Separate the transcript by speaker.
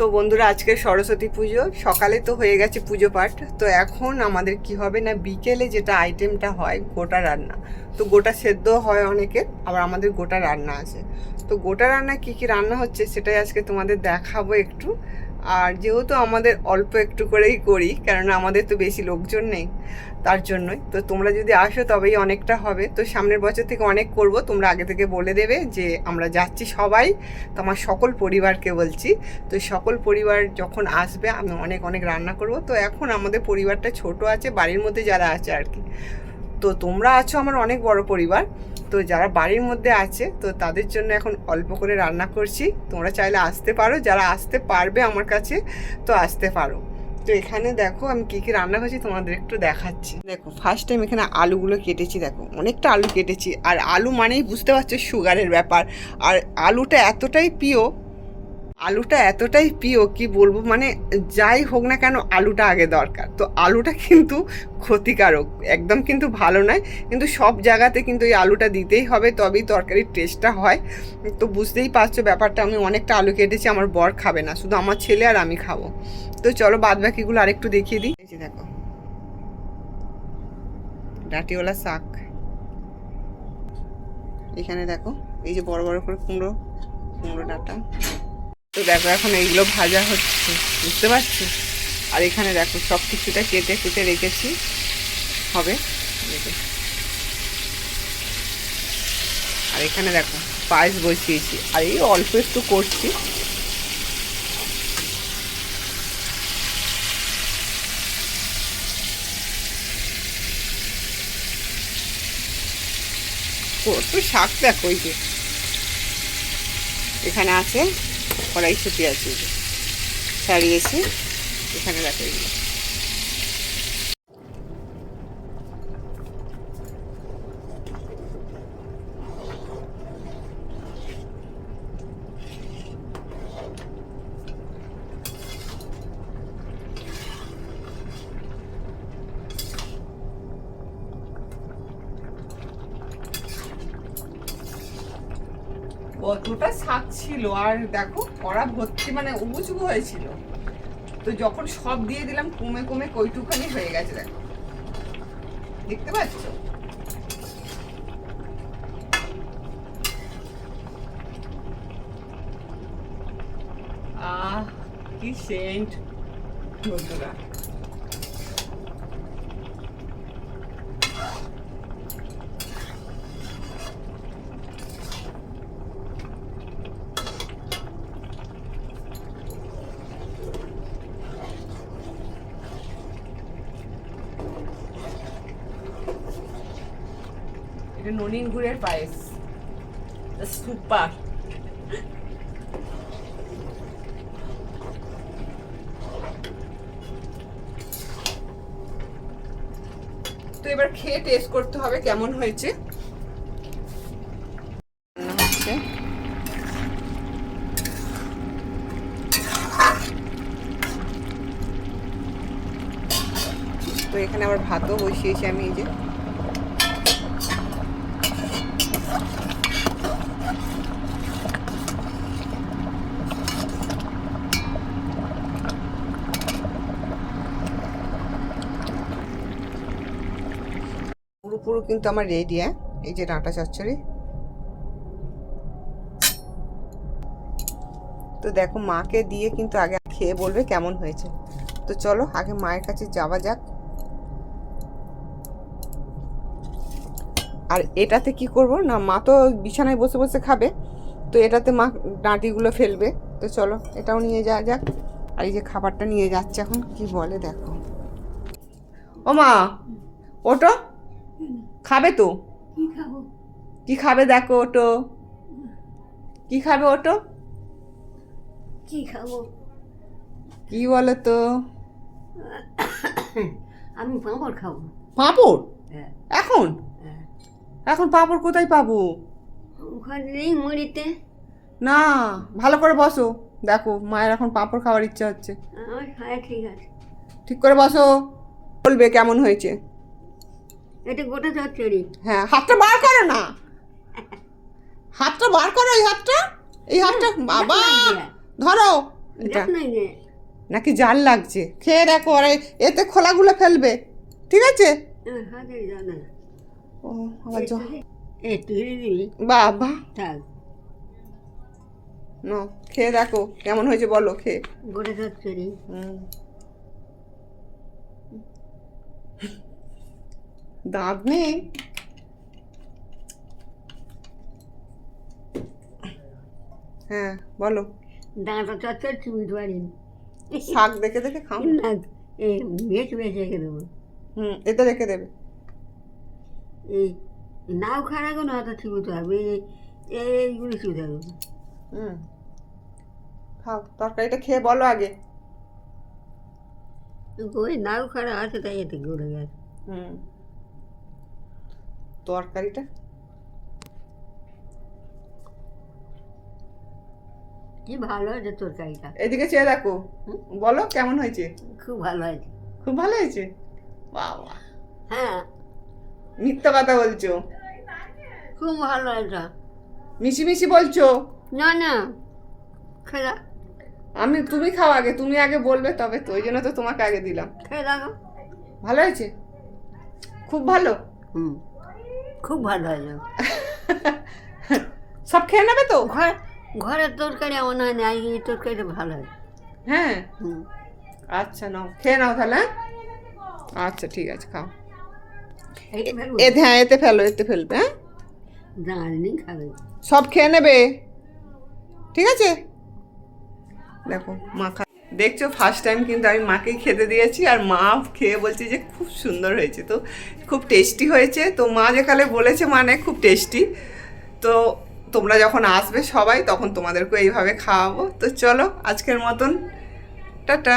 Speaker 1: তো বন্ধুরা, আজকে সরস্বতী পুজো, সকালে তো হয়ে গেছে পুজো পাঠ। তো এখন আমাদের কি হবে না, বিকেলে যেটা আইটেমটা হয় গোটা রান্না। তো গোটা সেদ্ধ হয় অনেকের, আবার আমাদের গোটা রান্না আছে। তো গোটা রান্না কি কি রান্না হচ্ছে সেটাই আজকে তোমাদের দেখাবো একটু। আর যেহেতু আমাদের অল্প একটু করেই করি, কেননা আমাদের তো বেশি লোকজন নেই, তার জন্যই। তো তোমরা যদি আসো তবেই অনেকটা হবে। তো সামনের বছর থেকে অনেক করব, তোমরা আগে থেকে বলে দেবে যে আমরা যাচ্ছি সবাই। তো আমার সকল পরিবারকে বলছি, তো সকল পরিবার যখন আসবে আমি অনেক অনেক রান্না করব। তো এখন আমাদের পরিবারটা ছোট আছে, বাড়ির মধ্যে যারা আছে আর কি। তো তোমরা আছো আমার অনেক বড় পরিবার, তো যারা বাড়ির মধ্যে আছে তো তাদের জন্য এখন অল্প করে রান্না করছি। তোমরা চাইলে আসতে পারো, যারা আসতে পারবে আমার কাছে তো আসতে পারো। তো এখানে দেখো আমি কী কী রান্না করছি তোমাদের একটু দেখাচ্ছি। দেখো ফার্স্ট টাইম এখানে আলুগুলো কেটেছি, দেখো অনেকটা আলু কেটেছি। আর আলু মানেই বুঝতে পারছো সুগারের ব্যাপার। আর আলুটা এতটাই প্রিয় কি বলবো, মানে যাই হোক না কেন আলুটা আগে দরকার। তো আলুটা কিন্তু ক্ষতিকারক, একদম কিন্তু ভালো নয়, কিন্তু সব জায়গাতে কিন্তু এই আলুটা দিতেই হবে, তবেই তরকারির টেস্টটা হয়। তো বুঝতেই পারছো ব্যাপারটা। আমি অনেকটা আলু কেটেছি, আমার বর খাবে না, শুধু আমার ছেলে আর আমি খাবো। তো চলো বাদ বাকিগুলো আরেকটু দেখিয়ে দিই। এই যে দেখো ডাঁটিওয়ালা শাক, এখানে দেখো এই যে বড় বড় করে কুমড়ো ডাঁটা। তো দেখো এখন এইগুলো ভাজা হচ্ছে, বুঝতে পারছো। আর এখানে দেখো সব কিছুটা কেটে কুটে রেখেছি, হবে। আর এখানে দেখো পায়েস বসিয়েছি, আর এই অল্প একটু করছি। একটু শাক দেখো, ওই যে এখানে আছে কড়াইশুঁটি আছে, ছাড়িয়েছি। এখানে দেখো এইগুলো কতটা শাক ছিল, আর দেখো কড়া ভর্তি, মানে উবুচুবু হয়েছিল। তো যখন সব দিয়ে দিলাম কমে কমে কইটুখানি হয়ে গেছে, দেখো দেখতে পাচ্ছ। আহ কি সেন্ট বন্ধুরা। এটা ননিন গুড়ের পায়েস, সুপার। তো এবার খেয়ে টেস্ট করতে হবে কেমন হয়েছে। তো এখানে আবার ভাতও বসিয়েছি আমি, এই যে পুরো কিন্তু আমার রেডি। হ্যাঁ, এই যে ডাঁটা চচ্চড়ি। তো দেখো মাকে দিয়ে কিন্তু আগে খেয়ে বলবে কেমন হয়েছে। তো চলো আগে মায়ের কাছে যাওয়া যাক। আর এটাতে কি করব না, মা তো বিছানায় বসে বসে খাবে, তো এটাতে মা ডাঁটিগুলো ফেলবে। তো চলো এটাও নিয়ে যাওয়া যাক। আর এই যে খাবারটা নিয়ে যাচ্ছে এখন, কি বলে দেখো। ও মা, ওটো খাবে তো? কি খাবে দেখো, ওটো কি খাবে, ওটো
Speaker 2: কি খাবো?
Speaker 1: কি বলো তো?
Speaker 2: আমি পাঁপড় খাবো।
Speaker 1: পাঁপড়?
Speaker 2: হ্যাঁ।
Speaker 1: এখন
Speaker 2: হ্যাঁ।
Speaker 1: এখন পাঁপড় কোথায় পাবো?
Speaker 2: ওখানে নেই মুড়িতে।
Speaker 1: না, ভালো করে বসো, দেখো মায়ের এখন পাঁপড় খাওয়ার ইচ্ছা হচ্ছে।
Speaker 2: হ্যাঁ ঠিক আছে।
Speaker 1: ঠিক করে বসো, বলবে কেমন হয়েছে।
Speaker 2: এটা গোটা চচ্চড়ি।
Speaker 1: হ্যাঁ, হাতটা বার করো না, হাতটা বার করো, এই হাতটা, এই হাতটা বাবা ধরো। এটা
Speaker 2: দেখ নাই রে
Speaker 1: নাকি জাল লাগছে, খেয়ে দেখো, আর এতে খোলাগুলো ফেলবে, ঠিক আছে?
Speaker 2: হাতে জানা
Speaker 1: ও আবার
Speaker 2: একটু হেরে দিবি
Speaker 1: বাবা,
Speaker 2: থাক
Speaker 1: না খেয়ে দেখো কেমন হয়েছে বলো, খেয়ে।
Speaker 2: গোটা চচ্চড়ি
Speaker 1: দাঁত নেই, হ্যাঁ বলো।
Speaker 2: ডাঁটা চচ্চড়ি চিবিতে পারিনি
Speaker 1: শাক দেখে দেখে খাও।
Speaker 2: না এই বেছে বেছে রেখে দেবো
Speaker 1: এতে রেখে দেবে।
Speaker 2: এই নাও খাড়া কোনো হয়তো চিবিতে হবে এইগুলো চিবিতে হবে
Speaker 1: খাও, তরকারিটা খেয়ে বলো আগে।
Speaker 2: ওই নাও খাড়া আছে তাই এতে গড়ে গেছে
Speaker 1: তরকারিটা
Speaker 2: কি ভালো হয়েছে তরকারিটা
Speaker 1: এদিকে চেয়ে দেখো, বলো কেমন হয়েছে।
Speaker 2: খুব ভালো হয়েছে
Speaker 1: খুব ভালো হয়েছে, বাবা
Speaker 2: হ্যাঁ
Speaker 1: মিথ্যা কথা বলছো,
Speaker 2: খুব ভালো হয়েছে
Speaker 1: মিশি মিশি বলছো।
Speaker 2: না না খেলা
Speaker 1: তুমি খাও আগে, তুমি আগে বলবে তবে তো, ওই জন্য তো তোমাকে আগে দিলাম।
Speaker 2: খেয়ে দেখো
Speaker 1: ভালো হয়েছে, খুব ভালো।
Speaker 2: খুব ভালো হয়েছে
Speaker 1: সব খেয়ে নেবে তো?
Speaker 2: ঘরের তরকারি আমার হয় না এই তরকারিটা ভালো হয়েছে
Speaker 1: হ্যাঁ আচ্ছা, নাও খেয়ে নাও তাহলে, আচ্ছা ঠিক আছে খাও।
Speaker 2: এইটা ফেলবো
Speaker 1: হ্যাঁ এতে ফেলো, এতে ফেলবে, হ্যাঁ
Speaker 2: জানি খাবে
Speaker 1: সব খেয়ে নেবে, ঠিক আছে? দেখো মা দেখছো, ফার্স্ট টাইম কিন্তু আমি মাকেই খেতে দিয়েছি, আর মা খেয়ে বলছে যে খুব সুন্দর হয়েছে, তো খুব টেস্টি হয়েছে। তো মা যেখানে বলেছে মানে খুব টেস্টি, তো তোমরা যখন আসবে সবাই তখন তোমাদেরকে এইভাবে খাওয়াবো। তো চলো আজকের মতন টাটা।